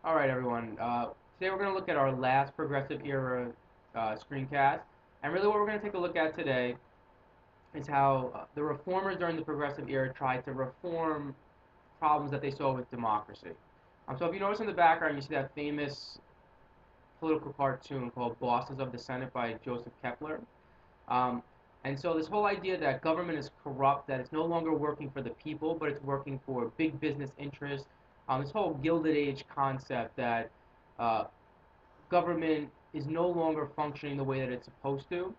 All right, everyone. Today we're going to look at our last progressive era screencast. And really what we're going to take a look at today is how the reformers during the progressive era tried to reform problems that they saw with democracy. So if you notice in the background, you see that famous political cartoon called Bosses of the Senate by Joseph Kepler. Um, and so this whole idea that government is corrupt, that it's no longer working for the people, but it's working for big business interests, this whole Gilded Age concept that uh, government is no longer functioning the way that it's supposed to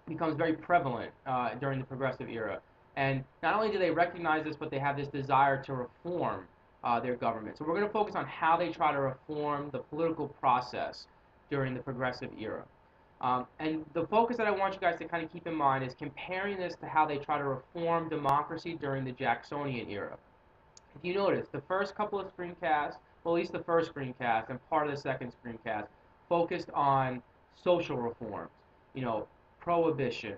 becomes very prevalent during the progressive era. And not only do they recognize this, but they have this desire to reform their government. So we're going to focus on how they try to reform the political process during the progressive era. And the focus that I want you guys to kind of keep in mind is comparing this to how they try to reform democracy during the Jacksonian era. If you notice, the first couple of screencasts, well, at least the first screencast and part of the second screencast, focused on social reforms, you know, prohibition,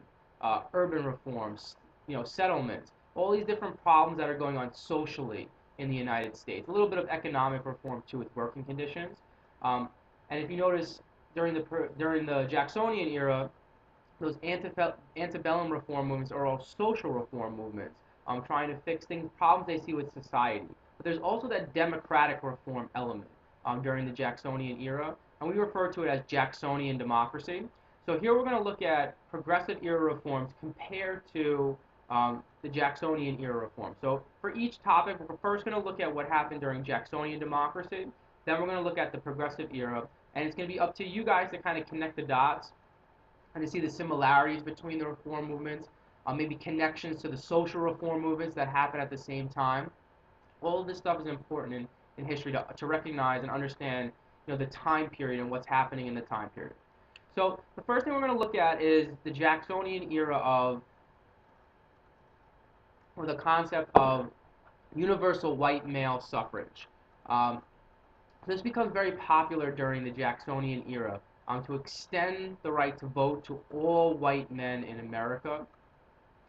urban reforms, settlements, all these different problems that are going on socially in the United States. A little bit of economic reform too with working conditions. Um, and if you notice, during the Jacksonian era, those antebellum reform movements are all social reform movements, trying to fix things, problems they see with society. But there's also that democratic reform element during the Jacksonian era, and we refer to it as Jacksonian democracy. So here we're going to look at progressive era reforms compared to the Jacksonian era reform. So for each topic, we're first going to look at what happened during Jacksonian democracy. Then we're going to look at the progressive era, and it's going to be up to you guys to kind of connect the dots and to see the similarities between the reform movements, maybe connections to the social reform movements that happen at the same time. All of this stuff is important in history to recognize and understand, the time period and what's happening in the time period. So the first thing we're going to look at is the Jacksonian era or the concept of universal white male suffrage. Um, this becomes very popular during the Jacksonian era to extend the right to vote to all white men in America.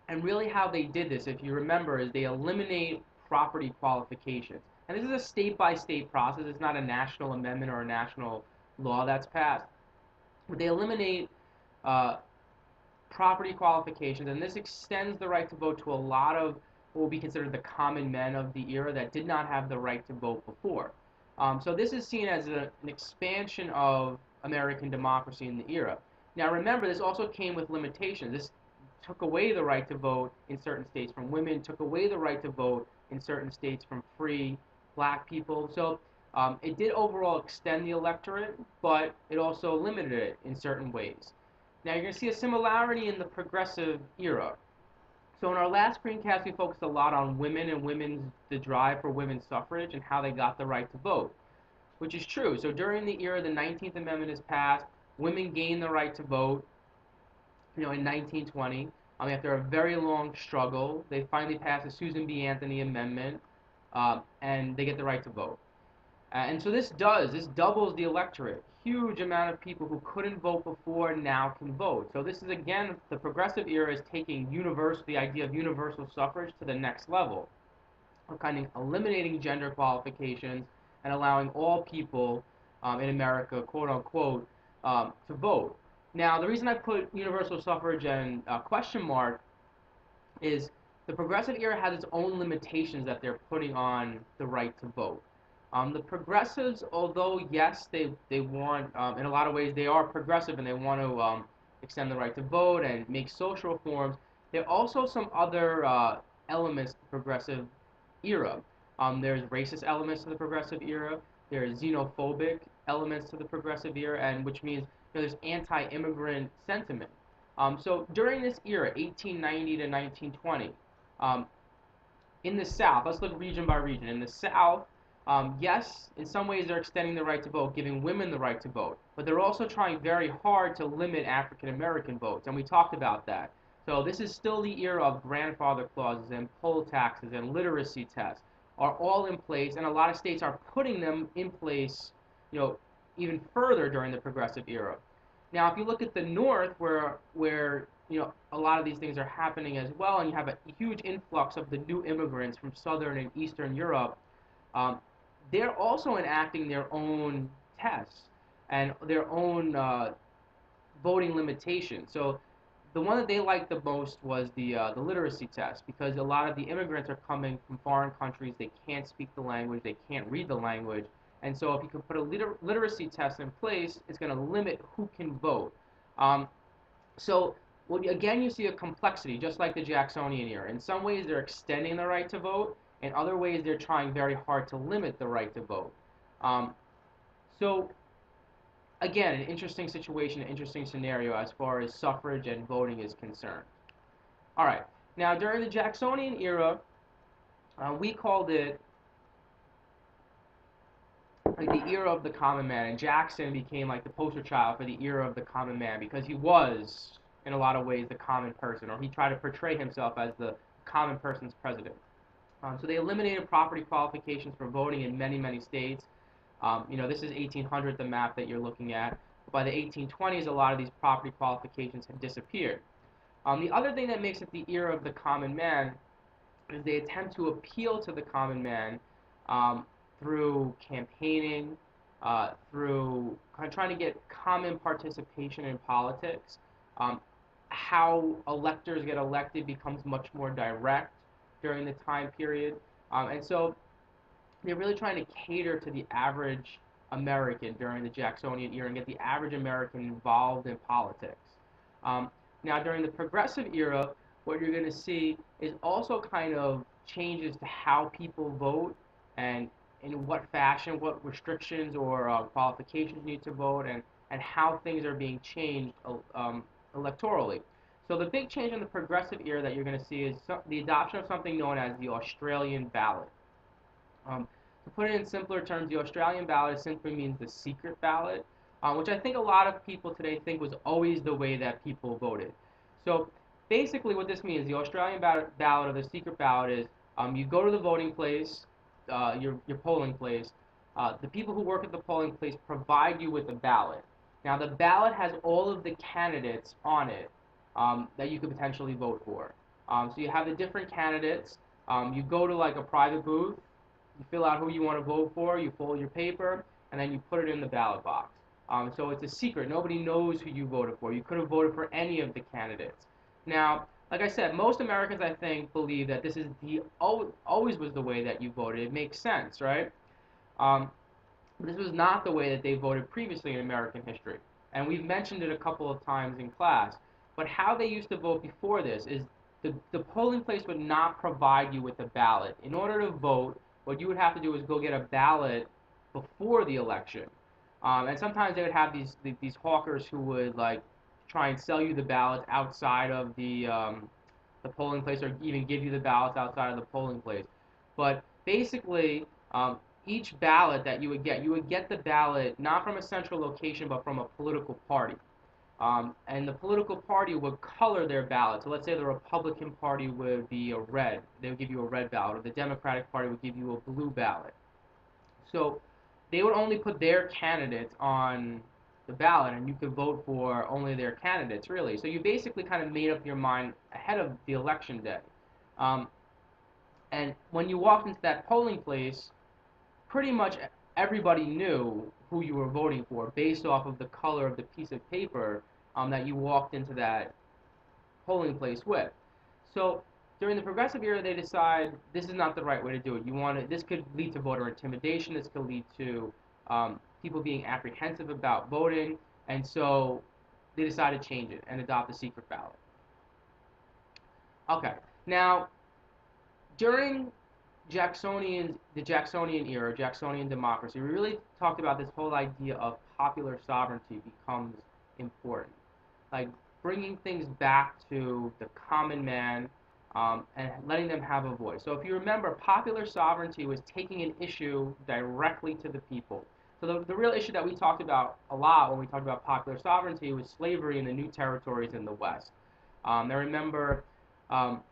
And really how they did this, if you remember, is they eliminate property qualifications. And this is a state-by-state process. It's not a national amendment or a national law that's passed. But they eliminate uh, property qualifications, and this extends the right to vote to a lot of what will be considered the common men of the era that did not have the right to vote before. So this is seen as an expansion of American democracy in the era. Now remember, this also came with limitations. This took away the right to vote in certain states from women, took away the right to vote in certain states from free black people. So it did overall extend the electorate, but it also limited it in certain ways. Now you're going to see a similarity in the progressive era. So in our last screencast, we focused a lot on women and the drive for women's suffrage and how they got the right to vote, which is true. So during the era, the 19th Amendment is passed. Women gain the right to vote, in 1920. After a very long struggle, they finally pass the Susan B. Anthony Amendment, and they get the right to vote. And so this doubles the electorate. Huge amount of people who couldn't vote before now can vote. So this is, again, the progressive era is taking the idea of universal suffrage to the next level. We're kind of eliminating gender qualifications and allowing all people in America, quote unquote, to vote. Now, the reason I put universal suffrage and question mark is the progressive era has its own limitations that they're putting on the right to vote. The progressives, although yes, they want, in a lot of ways, they are progressive and they want to extend the right to vote and make social reforms. There are also some other elements to the progressive era. There's racist elements to the progressive era. There's xenophobic elements to the progressive era, and which means there's anti-immigrant sentiment. So during this era, 1890 to 1920, um, in the South, let's look region by region. In the South, yes, in some ways they're extending the right to vote, giving women the right to vote, but they're also trying very hard to limit African American votes, and we talked about that. So this is still the era of grandfather clauses and poll taxes and literacy tests are all in place, and a lot of states are putting them in place, even further during the progressive era. Now, if you look at the North, where a lot of these things are happening as well, and you have a huge influx of the new immigrants from Southern and Eastern Europe, um, they're also enacting their own tests and their own voting limitations. So the one that they liked the most was the literacy test, because a lot of the immigrants are coming from foreign countries. They can't speak the language, they can't read the language, and so if you can put a literacy test in place, it's going to limit who can vote. Um, so well, again, you see a complexity, just like the Jacksonian era. In some ways, they're extending the right to vote. In other ways, they're trying very hard to limit the right to vote. Um, so again, an interesting situation, an interesting scenario as far as suffrage and voting is concerned. All right. Now, during the Jacksonian era, we called it like the era of the common man, and Jackson became like the poster child for the era of the common man because he was, in a lot of ways, the common person, or he tried to portray himself as the common person's president. So they eliminated property qualifications for voting in many, many states. This is 1800, the map that you're looking at. By the 1820s, a lot of these property qualifications had disappeared. The other thing that makes it the era of the common man is they attempt to appeal to the common man um, through campaigning, through kind of trying to get common participation in politics. Um, how electors get elected becomes much more direct during the time period. And so they're really trying to cater to the average American during the Jacksonian era and get the average American involved in politics. Um, Now, during the progressive era, what you're going to see is also kind of changes to how people vote and in what fashion, what restrictions or qualifications need to vote, and how things are being changed electorally. So the big change in the progressive era that you're going to see is the adoption of something known as the Australian ballot. To put it in simpler terms, the Australian ballot simply means the secret ballot, which I think a lot of people today think was always the way that people voted. So basically what this means, the Australian ballot or the secret ballot is you go to the voting place, your polling place. The people who work at the polling place provide you with a ballot. Now the ballot has all of the candidates on it that you could potentially vote for. So you have the different candidates. You go to like a private booth, you fill out who you want to vote for, you fold your paper, and then you put it in the ballot box. So it's a secret. Nobody knows who you voted for. You could have voted for any of the candidates. Now, like I said, most Americans, I think, believe that this is always was the way that you voted. It makes sense, right? Um, this was not the way that they voted previously in American history. And we've mentioned it a couple of times in class. But how they used to vote before this is the polling place would not provide you with a ballot. In order to vote, what you would have to do is go get a ballot before the election. And sometimes they would have these hawkers who would like try and sell you the ballots outside of the polling place, or even give you the ballots outside of the polling place. But basically, each ballot that you would get the ballot not from a central location, but from a political party. And the political party would color their ballot. So let's say the Republican Party would be a red. They would give you a red ballot, or the Democratic Party would give you a blue ballot. So they would only put their candidates on the ballot, and you could vote for only their candidates, really. So you basically kind of made up your mind ahead of the election day. Um, and when you walked into that polling place, pretty much everybody knew who you were voting for based off of the color of the piece of paper that you walked into that polling place with. So during the progressive era, they decide this is not the right way to do it. This could lead to voter intimidation. This could lead to people being apprehensive about voting, and so they decide to change it and adopt the secret ballot. Okay, now during the Jacksonian era, Jacksonian democracy, we really talked about this whole idea of popular sovereignty becomes important. Like bringing things back to the common man and letting them have a voice. So if you remember, popular sovereignty was taking an issue directly to the people. So the real issue that we talked about a lot when we talked about popular sovereignty was slavery in the new territories in the West. I remember um,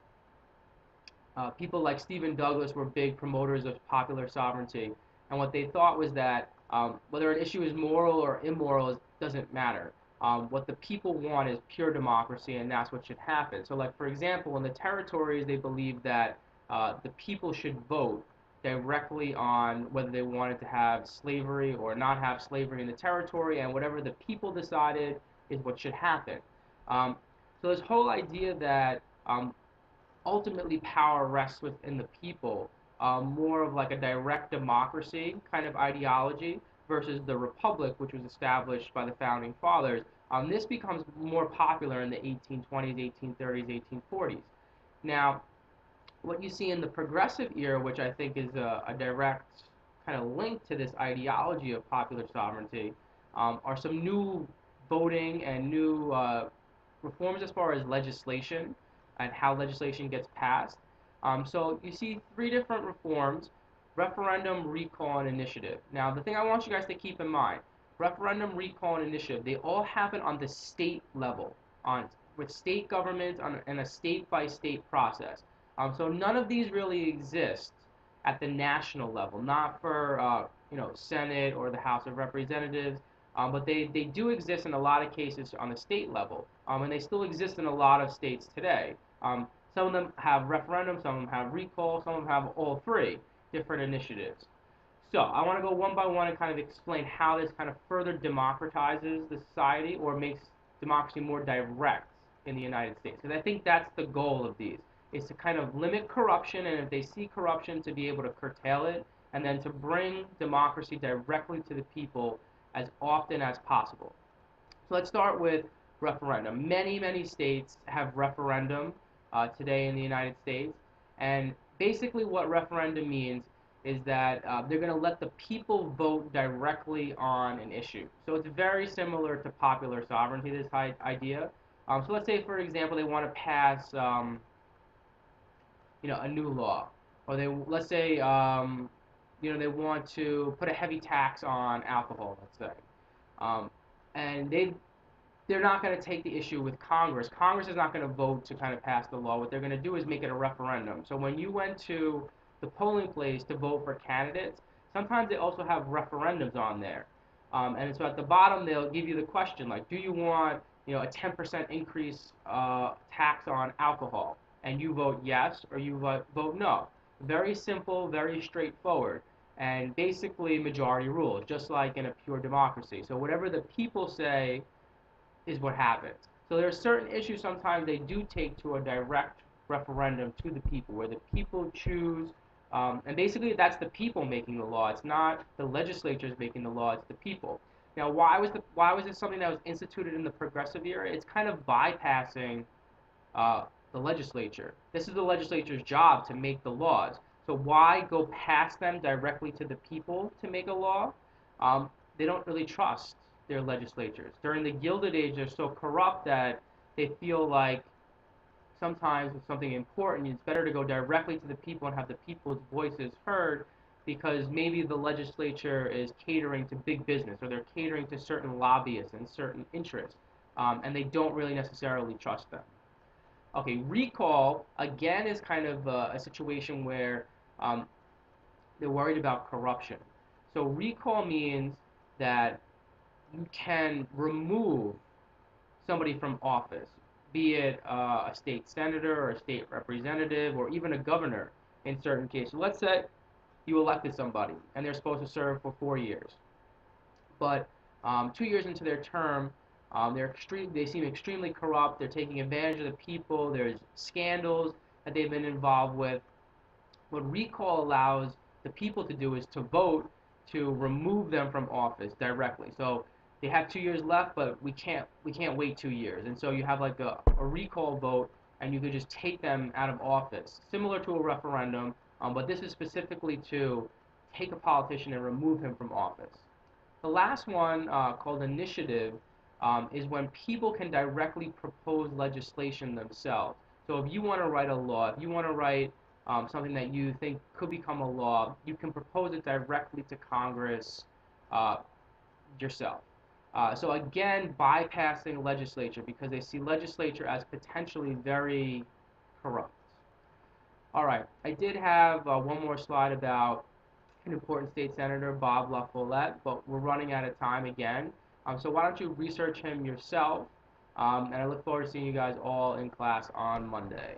people like Stephen Douglas were big promoters of popular sovereignty, and what they thought was that whether an issue is moral or immoral doesn't matter. What the people want is pure democracy, and that's what should happen. So, like for example, in the territories, they believed that the people should vote, directly on whether they wanted to have slavery or not have slavery in the territory, and whatever the people decided is what should happen. Um, so this whole idea that ultimately power rests within the people, more of like a direct democracy kind of ideology versus the republic, which was established by the founding fathers. This becomes more popular in the 1820s, 1830s, 1840s. Now, what you see in the progressive era, which I think is a direct kind of link to this ideology of popular sovereignty, are some new voting and new reforms as far as legislation and how legislation gets passed. So you see three different reforms: referendum, recall, and initiative. Now, the thing I want you guys to keep in mind: referendum, recall, and initiative, they all happen on the state level, on with state governments on in a state-by-state process. So none of these really exist at the national level, not for Senate or the House of Representatives, but they do exist in a lot of cases on the state level, and they still exist in a lot of states today. Some of them have referendum, some of them have recall, some of them have all three different initiatives. So I want to go one by one and kind of explain how this kind of further democratizes the society or makes democracy more direct in the United States. Because I think that's the goal of these, is to kind of limit corruption, and if they see corruption, to be able to curtail it, and then to bring democracy directly to the people as often as possible. So let's start with referendum. Many, many states have referendum today in the United States, and basically what referendum means is that they're going to let the people vote directly on an issue. So it's very similar to popular sovereignty, this idea. So let's say, for example, they want to pass, a new law, or let's say, they want to put a heavy tax on alcohol, let's say, and they're not going to take the issue with Congress. Congress is not going to vote to kind of pass the law. What they're going to do is make it a referendum. So when you went to the polling place to vote for candidates, sometimes they also have referendums on there. And so at the bottom, they'll give you the question, like, do you want, a 10% increase tax on alcohol? And you vote yes, or you vote no. Very simple, very straightforward, and basically majority rules, just like in a pure democracy. So whatever the people say is what happens. So there are certain issues sometimes they do take to a direct referendum to the people, where the people choose, and basically that's the people making the law. It's not the legislatures making the law; it's the people. Now, why was this something that was instituted in the progressive era? It's kind of bypassing the legislature. This is the legislature's job to make the laws. So why go past them directly to the people to make a law? They don't really trust their legislatures. During the Gilded Age, they're so corrupt that they feel like sometimes with something important, it's better to go directly to the people and have the people's voices heard, because maybe the legislature is catering to big business, or they're catering to certain lobbyists and certain interests, and they don't really necessarily trust them. Okay, recall again is kind of a situation where um, they're worried about corruption. So recall means that you can remove somebody from office, be it a state senator or a state representative or even a governor in certain cases. Let's say you elected somebody and they're supposed to serve for 4 years, but 2 years into their term, they seem extremely corrupt. They're taking advantage of the people. There's scandals that they've been involved with. What recall allows the people to do is to vote to remove them from office directly. So they have 2 years left, but we can't wait 2 years, and so you have like a recall vote, and you could just take them out of office, similar to a referendum, but this is specifically to take a politician and remove him from office. The last one, called initiative, is when people can directly propose legislation themselves. So if you want to write a law, if you want to write something that you think could become a law, you can propose it directly to Congress uh, yourself. So again, bypassing legislature, because they see legislature as potentially very corrupt. All right, I did have one more slide about an important state senator, Bob LaFollette, but we're running out of time again. So why don't you research him yourself? And I look forward to seeing you guys all in class on Monday.